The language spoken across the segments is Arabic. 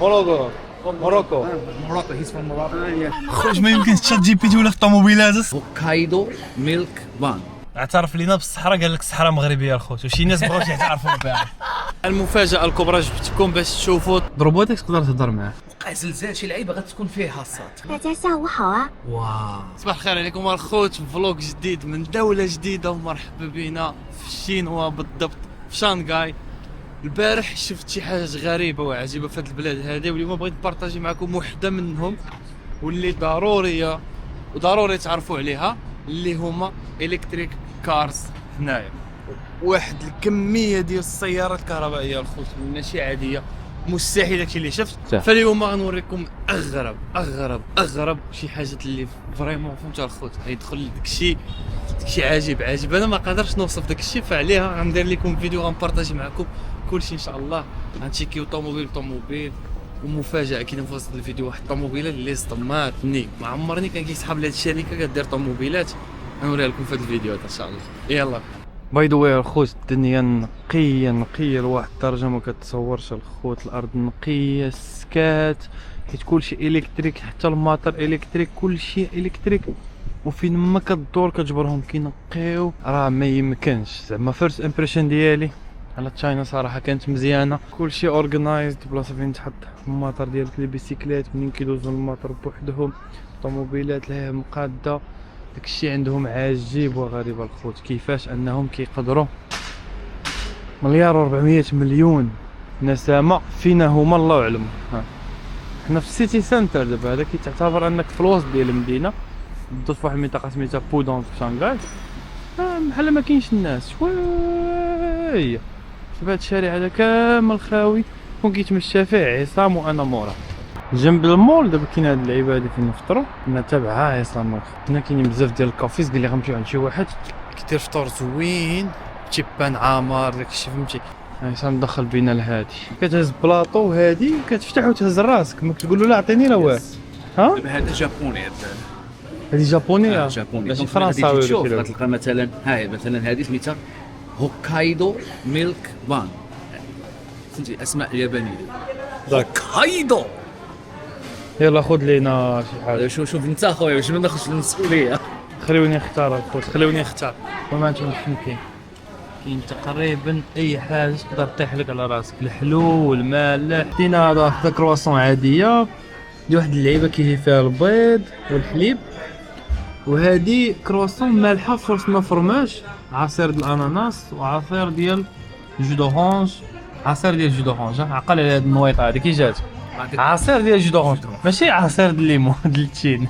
موروكو موروكو موروكو هيز فروم موروكو. خوش ما يمكنش تشات جي بي تي ولا في الطوموبيلات. هوكايدو ميلك فان. اعترف لينا بالصحراء، قال لك الصحراء مغربيه الخوت، وشي ناس بغاوش يعترفوا بها. المفاجاه الكبرى جبتكم باش تشوفوا ضربوتك تقدر تهضر معاه. وقع زلزال، شي لعيبه غتكون فيه حصات. 大家下午好啊！ واو. صباح الخير عليكم الخوت، فلوق جديد من دوله جديده، ومرحبا بنا في الشينوا بالضبط في شانغاي. البارح شفت شي حاجه غريبه وعجيبه في هذه البلاد هذه، واليوم بغيت نبارطاجي معكم وحده منهم واللي ضروريه وضروري تعرفوا عليها، اللي هما الكتريك كارز. هنايا واحد الكميه ديال السيارات الكهربائيه الخوت ماشي عاديه، مستحيل داكشي اللي شفت. فاليوم غنوريكم اغرب شي حاجات اللي فريمون فهمتوا الخوت، غيدخل داكشي عجيب. انا ما قادرش نوصف داكشي، فعليها غندير لكم فيديو غنبارطاجي معكم كلشي ان شاء الله. غنتشيكيو طوموبيل ومفاجاه كاينه في وسط الفيديو، واحد الطوموبيله اللي صدماتني، ما عمرني كان كيسحب لهاد الشركه كدير طوموبيلات. غنوريها لكم في هذا الفيديو ان شاء الله. يلا باي ذا واي الخوت، الدنيا نقيه لواحد الدرجه ما كتصورش الخوت. الارض نقيه سكات، حيت كلشي الكتريك، حتى الماطر الكتريك، كلشي الكتريك، وفين ما كدور كتجبرهم كينقيو. راه ما يمكنش زعما فيرست امبريشن ديالي على تشاينا صراحه كانت مزيانه، كلشي اورغنايزد، بلاصه فين تحط الماطر ديالك، لي بيسيكلات منين كيدوزو الماطر بوحدهم، طوموبيلات لها مقاده، داكشي عندهم عجيب وغريب الخوت. كيفاش انهم كيقدروا 1,400,000,000 نسمه فينا هما الله اعلم. حنا في السيتي سنتر دابا، هذا كيتعتبر انك في الوسط ديال المدينه، بالضبط في واحد المنطقه سميتها بودون في شانغاي. بحال ما كاينش الناس شويه. هاد الشارع هذا كامل خاوي، كون كيتمشى فيه عصام وانا مورا. جنب المول دابا كاين هاد اللعيبه هادي فين نفطروا، انا تابعها عصام. هنا كاينين بزاف ديال الكافيز، قال لي غنمشيو عند شي واحد كيدير فطور زوين، تيبان عامر داكشي فهمتي. عصام دخل بينا لهادي، كتهز بلاطو هادي كتفتح وتهز راسك، ما كتقول له لا عطيني لا والو. ها هذا جابوني، هادي جابونيه جابوني. ماشي فرنساوي ولا تشوف شي. غتلقى مثلا مثلا هذه سميتها هوكايدو ميلك فان، فهمتي اسماء يابانيه. هوكايدو. يلا خذ لينا شي حاجه. شوف انت اخويا واش ما ناخذش المسؤوليه. خليوني نختار الخوت، خليوني نختار. وما انتم شنو كاين تقريبا اي حاجه تقدر تطيح لك على راسك، الحلو والمالح. دينا هذا كرواسون عاديه، دي واحد اللعيبه كيجي فيها البيض والحليب، وهذه كرواسون مالحه فرصنا فرماج، عصير ديال الاناناس وعصير ديال جو دورانج. عصير ديال جو دورانج، عقل على هاد النويطه هذه كي جات. عصير ديال جو دورانج ماشي عصير ديال الليمون ديال التين،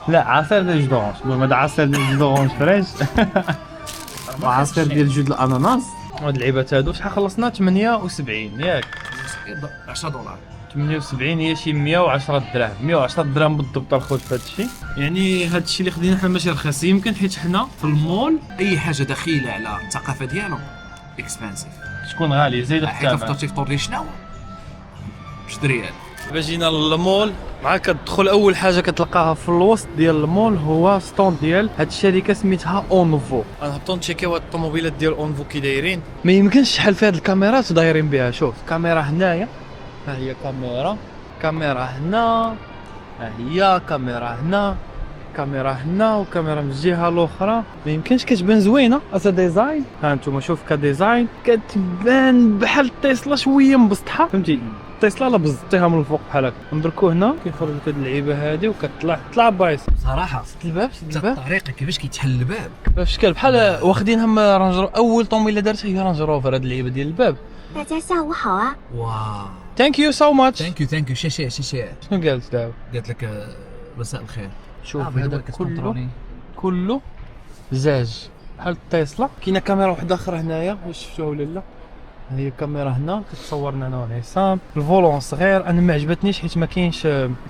لا عصير ديال جو دورانج. المهم هذا عصير ديال جو دورانج فريش وعصير ديال جو الاناناس. هاد اللعيبات هادو شحال خلصنا؟ 78 ياك؟ 10 دولار. 78 هي شي 110 دراهم، 110 درهم بالضبط الخوت في هادشي. يعني هادشي اللي خدينا حنا ماشي رخيص، يمكن حيت حنا في المول اي حاجه دخيله على الثقافه ديالو اكسبانسيف، تكون غاليه زايده في حيت الثمن. فطور ديال شنو بجد ريال. دابا جينا للمول، معاك كتدخل اول حاجه كتلقاها في الوسط ديال المول هو ستوند ديال هاد الشركه سميتها اونفو. غنهبطوا نتشيكيو هاد الطوموبيلات ديال اونفو كي دايرين. ما يمكنش شحال في هاد الكاميرات دايرين بها. شوف كاميرا هنايا، ها هي كاميرا هنا، ها هي كاميرا هنا، كاميرا هنا، وكاميرا من الجهه الاخرى. ما يمكنش كتبان زوينه هذا ديزاين. ها انتم شوف كديزاين كتبان بحال تسلا شويه مبسطحه، فهمتي؟ تسلا لا بزطيها من الفوق بحال هكا. ندركو هنا كيخرج لك هاد اللعيبه هادي وكتطلع بايص. صراحه سد الباب الطريقه كيفاش كيتحل الباب بشكل بحال واخدين هم اول طوموبيله دارتها هي رانج روفر. هاد اللعيبه ديال الباب. 大家下午好啊！ واو. ثانك يو سو ماتش. ثانك يو شي شنو قالت دابا؟ قالت لك مساء الخير. شوف هذا كله زاج بحال تسلا. كاينه كاميرا واحده اخرى هنايا، واش شفتوها ولا لا؟ هي كاميرا هنا كتصورنا انا وعصام. الفولون صغير، انا ما عجبتنيش حيت ما كاينش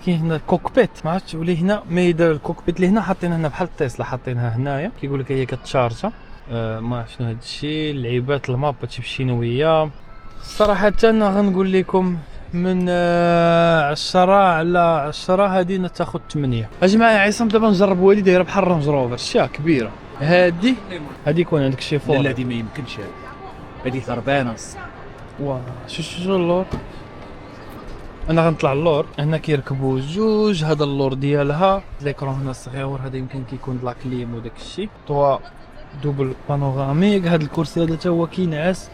هنا كوكبيت، ما عرفتش ولا هنا ما يدير الكوكبيت اللي هنا حاطينها هنا بحال تسلا حاطينها هنايا. كيقول لك هي كتشارجا. ما عرفت شنو هذا الشيء. اللعيبات الماب تشي بالشينويه. صراحه انا غنقول لكم من 10 على 10 هذه تاخذ 8. اجي معايا عصام دابا نجربوا هذه دايره بحال رانج روفر، شتيها كبيره. هذه يكون عندك شي فور. لا هذه ما يمكنش، هذه هربانه. واه شو اللور. انا غنطلع اللور هنا كيركبوا جوج. هذا اللور ديالها ليكرون هنا صغيور، هذا يمكن كيكون لا كليم وداك الشيء. طوا دوبل بانوراميك. هذا الكرسي هذا حتى هو كينعس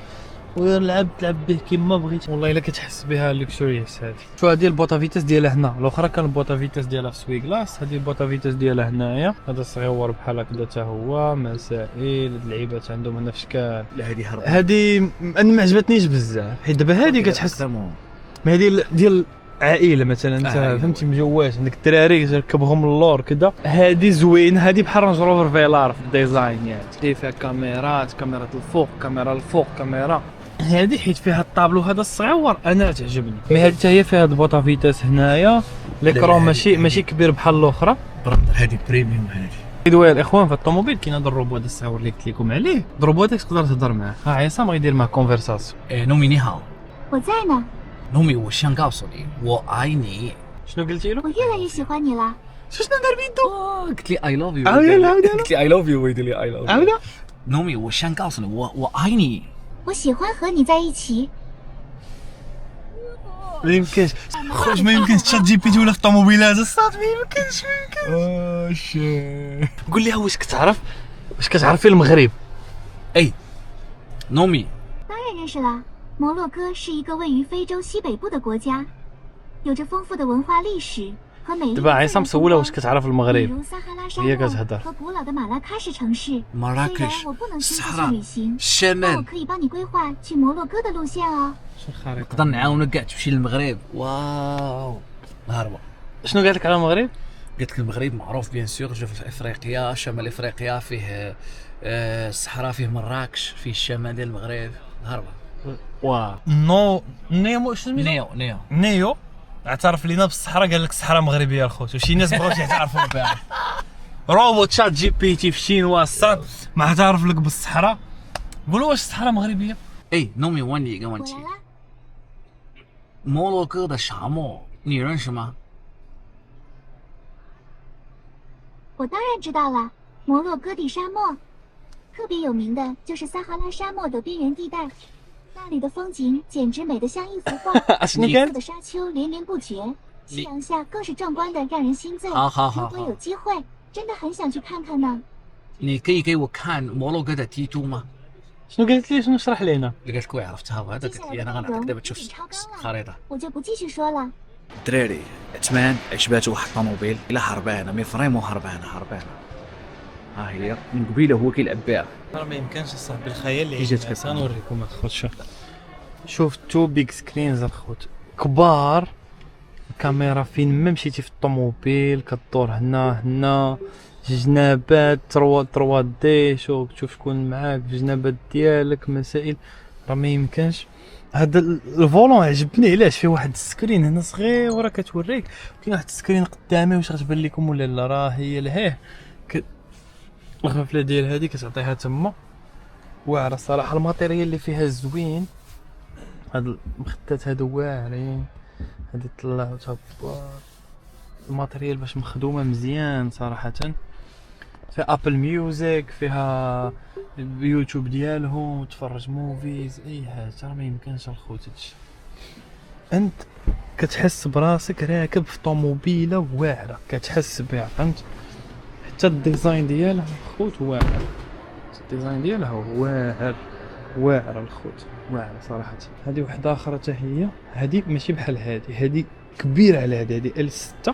ويلعب تلعب به كيما بغيتي. والله الا كتحس بها لوكسوريوس هذه. شو هذه البوطا فيتاس ديالها هنا، الاخرى كان البوطا فيتاس ديالها في سوي كلاس. هذه البوطا فيتاس ديالها هنايا. هذا صغيور بحال هكذا حتى هو مسائل. هاد اللعيبات عندهم هنا في اشكال. لا هذه هربة. هذه انا ما عجبتنيش بزاف، حيت دابا هذه كتحس ما هذه ديال عائله مثلا. انت فهمتي مجواش عندك الدراري تركبهم اللور كذا. هذه زوين، هذه بحال رانج روفر فيلار في الديزاين يعني. فيها كاميرات، كاميرا الفوق، كاميرا الفوق، كاميرا هذه حيت فيها الطابلو هذا الصغيور انا تعجبني. مي هذه حتى هي فيها البوطا فيتاس هنايا. ليكرون ماشي كبير بحال الاخرى. هذه بريميوم. هذه دويا الاخوان في الطوموبيل كاين هذا الروبوت هذا الصغيور اللي قلت لكم عليه. الروبوت تقدر تهضر معاه. ها عصام غيدير معاه كونفرساسيون. 糯米你好， 我在呢， 糯米，我想告诉你，我爱你。 شنو قلتي له؟ 我越来越喜欢你了。 شنو دار بيدو؟ قلت لي I love you. عاودها. قلت لي I love you ويدير لي I love you. عاودها. 糯米，我想告诉你，我爱你。 我喜欢和你在一起。 ما يمكنش خرج، ما يمكنش تشات جي بي تي ولا في الطوموبيلات الصاد. ما يمكنش واش قول لي واش كتعرف فين المغرب؟ 哎，糯米， 当然认识了，摩洛哥是一个位于非洲西北部的国家，有着丰富的文化历史和美丽的自 دابا 然 عصام 风 سولها 光 واش كتعرف 比 المغرب 如撒哈拉沙 هي 漠 كتهضر 和古老的马拉喀什城市。虽 مراكش 然我不能亲自去 الصحراء 旅行，但我 الشمال 可以帮你规划去摩洛哥的路线哦。 نقدر نعاونك كاع تمشي للمغرب. واو الهربة. شنو قالت لك على المغرب؟ قلت لك المغرب معروف بيان سور جو في افريقيا، شمال افريقيا فيه الصحراء، فيه مراكش، فيه الشمال ديال المغرب. الهربة. واه نو نيمو شنو نيو نيو اعترف لينا بالصحراء. قال لك الصحراء مغربيه الخوت، وشي ناس بغاو يعترفوا بها. روبوت شات جي بي تي في الشينوا الصاد ما اعترف لك بالصحراء. قولوا واش الصحراء مغربيه؟ 哎，糯米，问你一个问 我 题 来，啦， 摩洛哥的沙漠你认识吗？ 我当然知道了，摩洛哥地沙漠，特别有名的就是撒哈拉沙漠的边缘地带，那里的风景简直美得像一幅画， شنو 绿 قال 色的沙丘连绵不绝，夕阳下更是壮观的让人心醉。好好好如果有机会，真的很想去看看呢。你可以给我看摩洛哥的地图吗？ شنو قالت لي؟ شنو اشرح لينا؟ لقيت كوي عرفتها وهذا 接 قلت 下来 لي 的 انا 内 غنعطيك 容 دابا 有 تشوف 点超纲了， الخريطة. 我就不继续说了。 الدراري عثمان عجباتو واحد الطوموبيل الا هربانه، مي فريمون هربانه. ها هي من قبيله هو كيلعب بها. راه ما يمكنش صاحبي الخيال اللي كي جات عندنا. فيها. نوريكم الخوت. شوف تو بيك سكرينز الخوت كبار. الكاميرا فين ما مشيتي في الطوموبيل كدور هنا جنابات 3 دي. شوف تشوف شكون معاك في جنابات ديالك مسائل. راه ما يمكنش. هذا الفولون عجبني علاش فيه واحد السكرين هنا صغيره كتوريك. كاين واحد السكرين قدامي واش غتبان لكم ولا لا؟ راه هي لهيه الغفله ديال هذه كتعطيها تما. واعره الصراحه. الماتيريال اللي فيها زوين. هاد المخدات هادو واعرين. هادي طلعوا تبار. الماتيريال باش مخدومه مزيان صراحه. فيها ابل ميوزك، فيها يوتيوب ديالهم، تفرج موفيز اي حاجه. راه ما يمكنش الخوت هادشي. انت كتحس براسك راكب في طوموبيله واعره، كتحس بها فهمت. حتى الديزاين ديالها الخوت واعر. الديزاين ديالها واعر الخوت، واعر صراحه. هذه وحده اخرى حتى هي. هذه ماشي بحال هذه كبيره على هذه L6،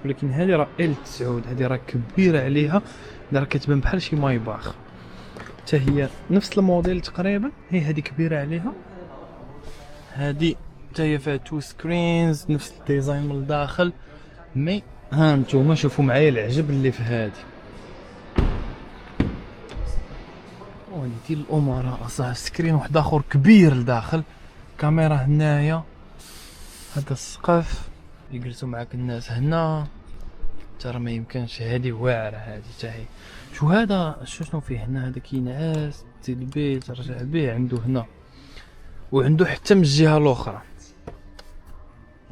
ولكن هذه راه L9. هذه راه كبيره عليها، راه كتبان بحال شي مايباخ. حتى هي نفس الموديل تقريبا. هي هذه كبيره عليها. هذه حتى هي فيها 2 سكرينز نفس الديزاين من الداخل. مي ها نتوما شوفوا معايا العجب اللي في هذه. وليدي الامراء صح. سكرين واحد اخر كبير لداخل، كاميرا هنايا، هذا السقف يجلسوا معاك الناس هنا. ترى ما يمكنش. هذه واعره هذه حتى هي. شو هذا؟ شنو فيه هنا؟ هذا كينعس تزيد بيه ترجع بيه. عنده هنا وعنده حتى من الجهه الاخرى.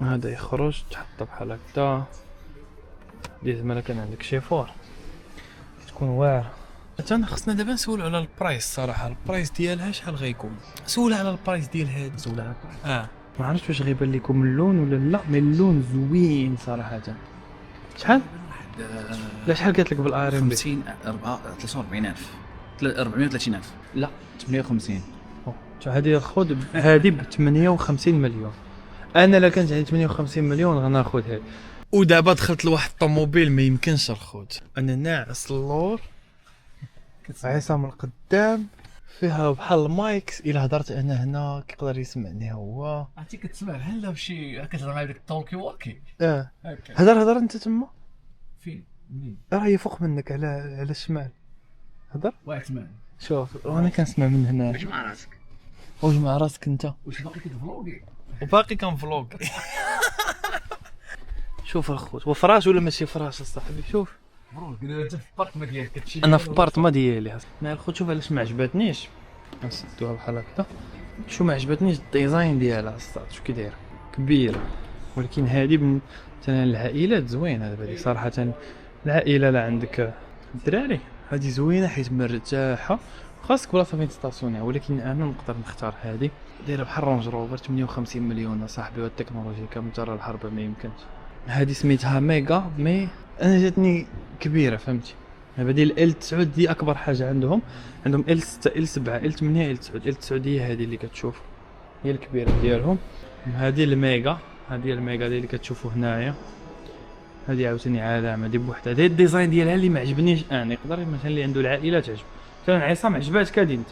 هذا يخرج تحط بحال هكذا. ديت مالا كان عندك شيفور تكون واعره. انا خصنا دابا نسولو على البرايس صراحه. البرايس ديالها شحال غيكون؟ سولها على البرايس ديال هذه. سولها ما عرفتش واش غيبان لكم اللون ولا لا، مي اللون زوين صراحه. شحال لا شحال قالت لك بالار ام بي؟ 43000 430,000 لا 58. هذه خذ هذه ب 58 مليون. انا لا كانت عندي 58 مليون غناخذ هذه. ودابا دخلت لواحد الطوموبيل ما يمكنش الخوت، انا ناعس اللور عصام القدام فيها بحال المايكس، الا هضرت انا هنا كيقدر يسمعني هو. عرفتي كتسمع بحال بشي كتهضر مع ديك التولكي واكي. هضر هضر انت تما فين منين؟ راه فوق منك على الشمال. هضر واحد سمع. شوف وانا كنسمع من هنا. واش مع راسك؟ واش مع راسك انت؟ واش باقي كتفلوغي؟ وباقي كنفلوغ. شوف الخوت، هو فراش ولا ماشي فراش اصاحبي؟ شوف مبروك انت في البارك ما ديالك كتمشي. انا في البارطما ديالي. مع الخوت شوف علاش ما عجبتنيش، نسدوها بحال هكا. شو ما عجبتنيش الديزاين ديالها الصاد، شو كي دايره كبيره، ولكن هذه مثلا العائلات زوينه. دابا دي صراحه العائله لا عندك الدراري هذه زوينه حيت مرتاحه، خاصك بلاصه فين تستاسيونيها. ولكن انا نقدر نختار هذه دايره بحال رونج روفر 58 مليون صاحبي، والتكنولوجيا كمجرى الحرب ما يمكنش. هذه سميتها ميغا، مي انا جاتني كبيره فهمتي. دابا ديال ال 9 دي اكبر حاجه عندهم ال 6 ال 7 ال 8 ال 9. ال 9 هي هذه اللي كتشوف هي الكبيره ديالهم. هذه الميغا، هذه الميغا اللي كتشوفوا هنايا. هذه عاوتاني علامه دي بوحدها. هذا الديزاين ديالها اللي ما عجبنيش انا، يقدر مثلا اللي عنده العائله تعجب. مثلا عصام عجباتك هذه انت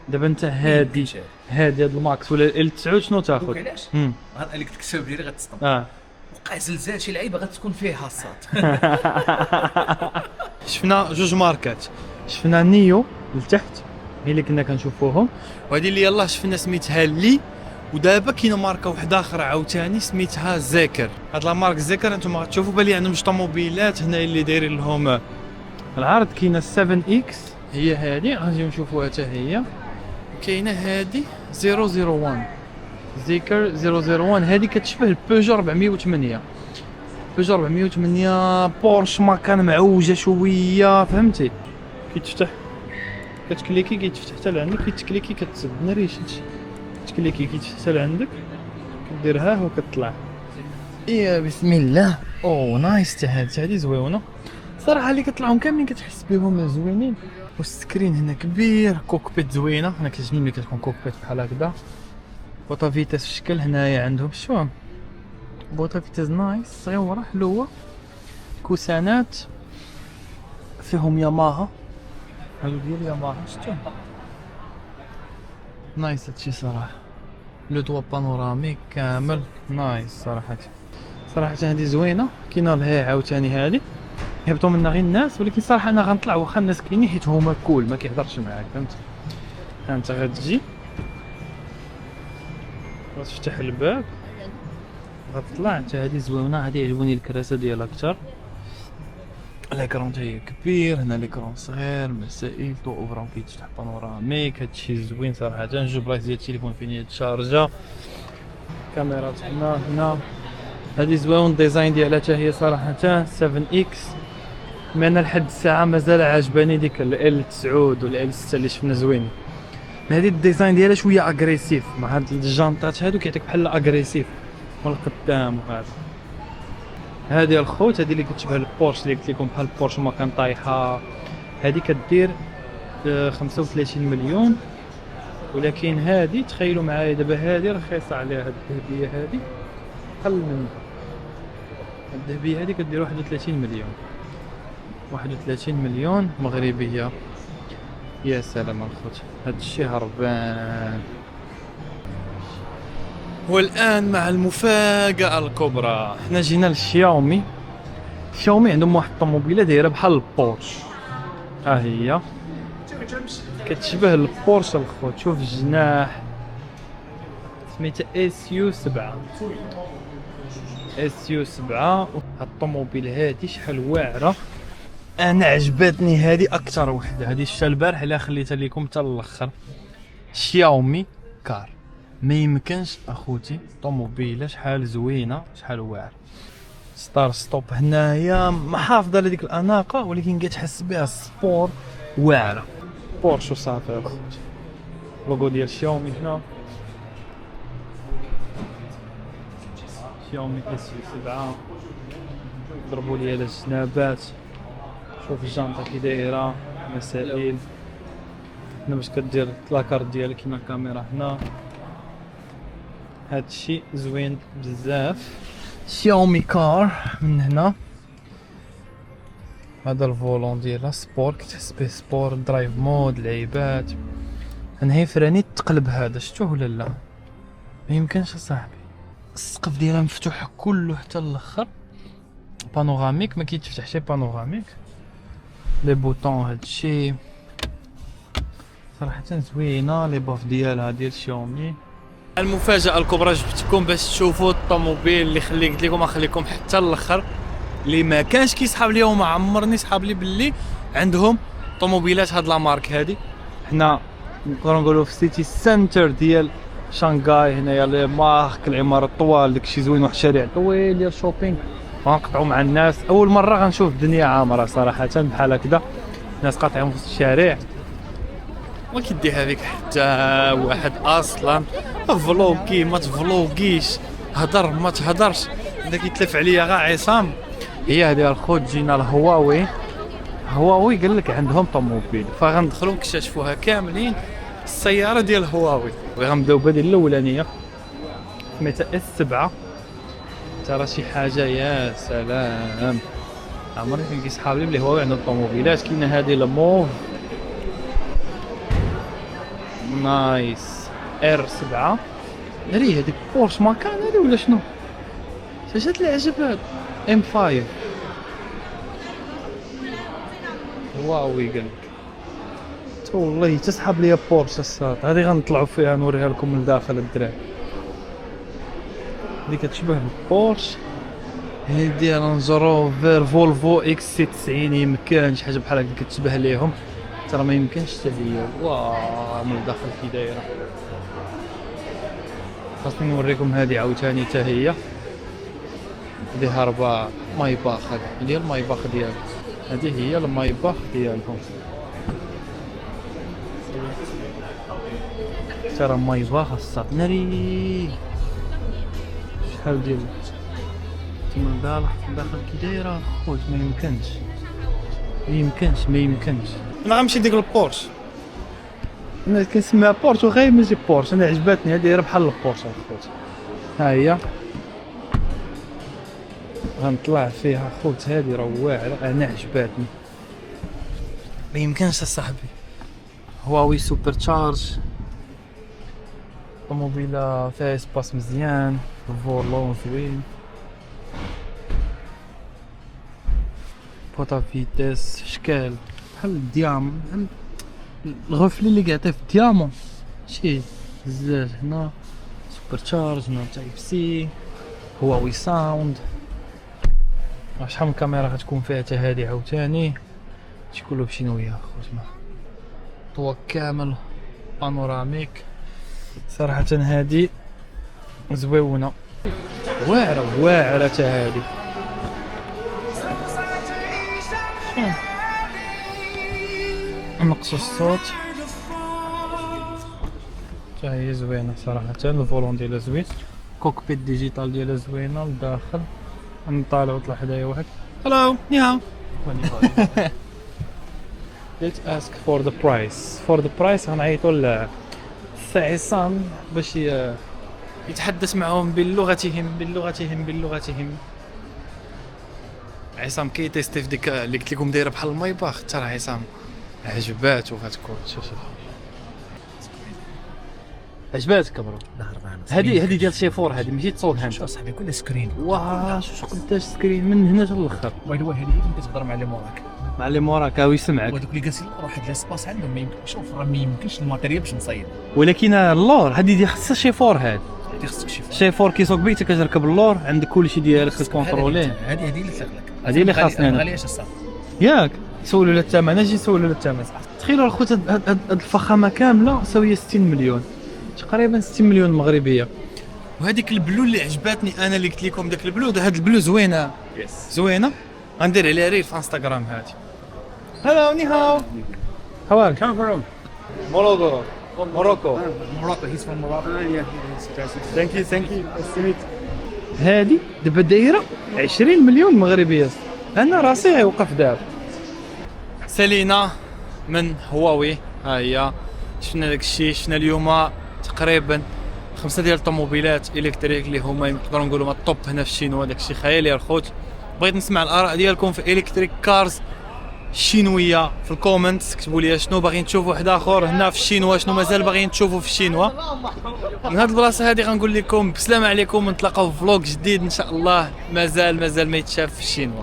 دابا انت هذه هذه الماكس ولا ال 9 شنو تاخذ؟ علاش؟ هذا اللي كنت كتسبب ديالي غتصدم. وقع زلزال شي لعيبه غتكون فيها الصات. شفنا جوج ماركات، شفنا نيو لتحت هي اللي كنا كنشوفوهم، وهذه اللي يلاه شفنا سميتها لي. ودابا كاينه ماركه واحده اخرى عاوتاني سميتها زيكر. هاد لا مارك زيكر انتم غتشوفوا بالي عندهم جوج طوموبيلات هنا اللي دايرين لهم العرض. كاينه 7 اكس هي هذه غنجيو نشوفوها حتى هي. كاينه هذه 001 زيكر 001، هذه كتشبه البيجو 408. بيجو 408 بورش ما كان معوجه شويه فهمتي. كيتفتح كتكليكي كيتفتح حتى لعندك، كيتكليكي كتسد ناريش هادشي، كتكليكي كيتفتح حتى لعندك كديرها وكتطلع. يا بسم الله. او نايس. حتى هادي زويونه صراحه، اللي كطلعهم كاملين كتحس بهم زوينين. والسكرين هنا كبير، كوكبيت زوينه. انا كتعجبني ملي كتكون كوكبيت بحال هكذا. بوطا فيتاس في الشكل هنايا عندهم شو بوطا فيتاس نايس صغيره حلوه. كوسانات فيهم ياماها، هادو ديال ياماها شتو نايس هادشي صراحه. لو دوا بانوراميك كامل نايس صراحه. صراحه هادي زوينه. كاينه لها عاوتاني هادي هبطوا منها غير الناس، ولكن صراحه انا غنطلع واخا الناس كاينين حيت هما كول ما كيهضرش معاك فهمت. انت غتجي غتفتح الباب غتطلع حتى هادي زوينه. هادي عجبوني الكراسه ديالها اكثر. الاكرون تاهي كبير، هنا الاكرون صغير مسائل تو اوفرون كيتفتح بانوراميك. هادشي زوين صراحه. جوج بلايص ديال التليفون فين يتشارجا، كاميرات هنا هادي زوين. الديزاين ديالها حتى هي صراحه 7 اكس. مي انا لحد الساعه مازال عاجباني ديك ال 9 ولا ال 6 اللي شفنا زوين. هادي الديزاين ديالها شويه اغريسيف مع هاد الجانطات هادو كيعطيك بحال اغريسيف من القدام. وهذا هادي الخوت هادي اللي كتشبه البورش اللي قلت لكم بحال البورش ما كان طايحه. هادي كدير 35 مليون، ولكن هادي تخيلوا معايا دابا هادي رخيصه عليها. هاد الذهبيه هادي قل من الذهبيه هادي كدير 31 مليون. 31 مليون مغربيه. يا سلام الخوت هادشي هربان. والان مع المفاجاه الكبرى، حنا جينا للشاومي. شاومي عندهم واحد الطوموبيله دايره بحال البورش. ها هي كتشبه البورش الخوت. شوف الجناح سميتها اس يو 7 اس يو 7. هاد الطوموبيل هادي شحال واعره. انا عجبتني هذه اكثر وحده. هذه شتا البارح اللي خليتها لكم حتى الاخر. شاومي كار ما يمكنش اخوتي. طوموبيله شحال زوينه شحال واعره. ستار ستوب هنايا محافظه على ديك الاناقه، ولكن كتحس بها سبور واعره. بورش وصافي اخوتي. لوغو ديال شاومي هنا شاومي اس 7 ضربوا لي على الجنابات. شوف الجانطه كي دايره مسائل هنا باش كدير لاكارت ديالك كيما الكاميرا هنا. هادشي زوين بزاف. شاومي كار من هنا. هذا الفولون ديالها سبور كتحس به سبور درايف مود لعيبات. انا هي فراني تقلب هذا شفتوه ولا لا؟ ما يمكنش اصاحبي. السقف ديالها مفتوح كله حتى الاخر بانوراميك ما كيتفتح شي بانوراميك. لي بوطون هادشي صراحه زوينه. لي باف ديالها ديال شاومي. المفاجاه الكبرى جبتكم باش تشوفوا الطوموبيل اللي قلت لكم اخليكم حتى الاخر اللي ما كانش كيسحاب ليهم. ما عمرني سحاب لي باللي عندهم طوموبيلات هاد لا مارك هادي. حنا نقدروا نقولوا في سيتي سنتر ديال شانغاي هنايا لي مارك العمارات طوال داكشي زوين. واحد الشارع طويل ديال شوبينغ غنقطعوا مع الناس. اول مره غنشوف الدنيا عامره صراحه بحال هكذا الناس قاطعين في الشارع. ما كيديها فيك حتى واحد اصلا. فلوغي ما تفلوغيش هضر ما تهضرش. بدا كيتلف عليا غا عصام. هي هذه الخوت جينا الهواوي. هواوي قال لك عندهم طوموبيل فغندخلوا نكتشفوها كاملين. السياره ديال هواوي وغنبداو بهذه الاولانيه سميتها اس 7. ترى شي حاجه يا سلام. عمرني كان كيسحاب لي بلي هواوي عندهم طوموبيلات. كاينه هذه الموف نايس ار 7. ناري هذيك بورش ماكان هذه ولا شنو؟ شاشات العجب هذا ام 5 هواوي قال لك. والله تسحب لي بورش الساط هذه غنطلعوا فيها نوريها لكم من داخل الدراري. هذه كتشبه البورش. هذه رانج روفر فولفو اكس سي 90 يمكن شي حاجه بحال هكا كتشبه ليهم. ترى ما يمكنش حتى هي. واو من الداخل كي دايره. خاصني نوريكم هذه عاوتاني حتى هي. هذه هربا مايباخ. هذه هي المايباخ ديالهم. هذه هي المايباخ ديالهم. ترى مايباخ الساط ناري شحال ديال تما داخل كي دايره خوت. ما يمكنش انا غنمشي ديك البورش. انا كنسميها بورش وغير ماشي بورش. انا عجبتني هذه دايره بحال البورش اخوت. ها هي غنطلع فيها خوت. هذه راه واعره انا عجباتني. ما يمكنش اصاحبي. هواوي سوبر تشارج. طوموبيله فيها اسباس مزيان. فولون زوين. بوطا فيتيس شكال بحال الديام بحال الغفلي اللي قاعد في الديامون. شي زاز هنا سوبر تشارج. هنا تايب سي. هواوي ساوند. شحال من كاميرا غتكون فيها حتى هادي عاوتاني. هادشي كله بشينويه اخوت. طوا كامل بانوراميك. صراحه هادي زويونه واعره حتى هادي. نقص الصوت حتى هي زوينه صراحه. الفولون ديالها زوين. كوكبيت ديجيتال ديالها زوينه لداخل. نطالع وطلع حدايا واحد. هلو نيهاو. Let's ask for the price. For the price غنعيطوا للسي عصام باش يتحدث معهم بلغتهم. عصام كيتيستي في ديك اللي قلت لكم دايره بحال المايباخ. ترى عصام عجباتو غتكون. شوف عجباتك برو. هذه ديال شيفور. هذه ماشي تصوت هانت صاحبي كل سكرين. واه شوف قداش سكرين من هنا حتى الاخر. باي ذا واي هذه اللي كتهضر مع اللي موراك. مع اللي موراك هاو يسمعك. وهذوك اللي جالسين واحد لاسباس عندهم ما يمكنش. شوف راه ما يمكنش الماتيريال باش نصايب. ولكن اللور هذه خاصها شيفور. هذه خصك شيفور كيسوق بيتك كتركب اللور عندك كلشي ديالك كتكونتروليه. هذه اللي تلقلك. هذه اللي خاصني انا. غاليه الصاف ياك سولوا للثمن. اجي سولوا للثمن. تخيلوا الخوت هاد الفخامه كامله ساويه 60 مليون تقريبا. 60 مليون مغربيه. وهذيك البلو اللي عجباتني انا اللي قلت لكم داك البلو. هاد البلو زوينه زوينه. غندير عليها ريل في انستغرام. هادي هلو نيهاو. How are you? Come from Morocco. Morocco. He's from Morocco. yeah. Thank you. هادي دابا دايره 20 مليون مغربي. انا راسي غيوقف دابا. سالينا من هواوي، ها هي شفنا داك الشيء. شفنا اليوم تقريبا 5 ديال الطوموبيلات الكتريك اللي هما نقدروا نقولوا ما الطوب هنا في الشينوا. داك الشيء خيالي يا الخوت. بغيت نسمع الاراء ديالكم في الكتريك كارز الشينويه في الكومنتس. كتبوا لي شنو باغيين تشوفوا واحد اخر هنا في الشينوا، شنو مازال باغيين تشوفوا في الشينوا. من هاد البلاصه هذه غنقول لكم بسلام عليكم، نتلاقاو في فلوق جديد ان شاء الله. مازال ما يتشاف في الشينوا.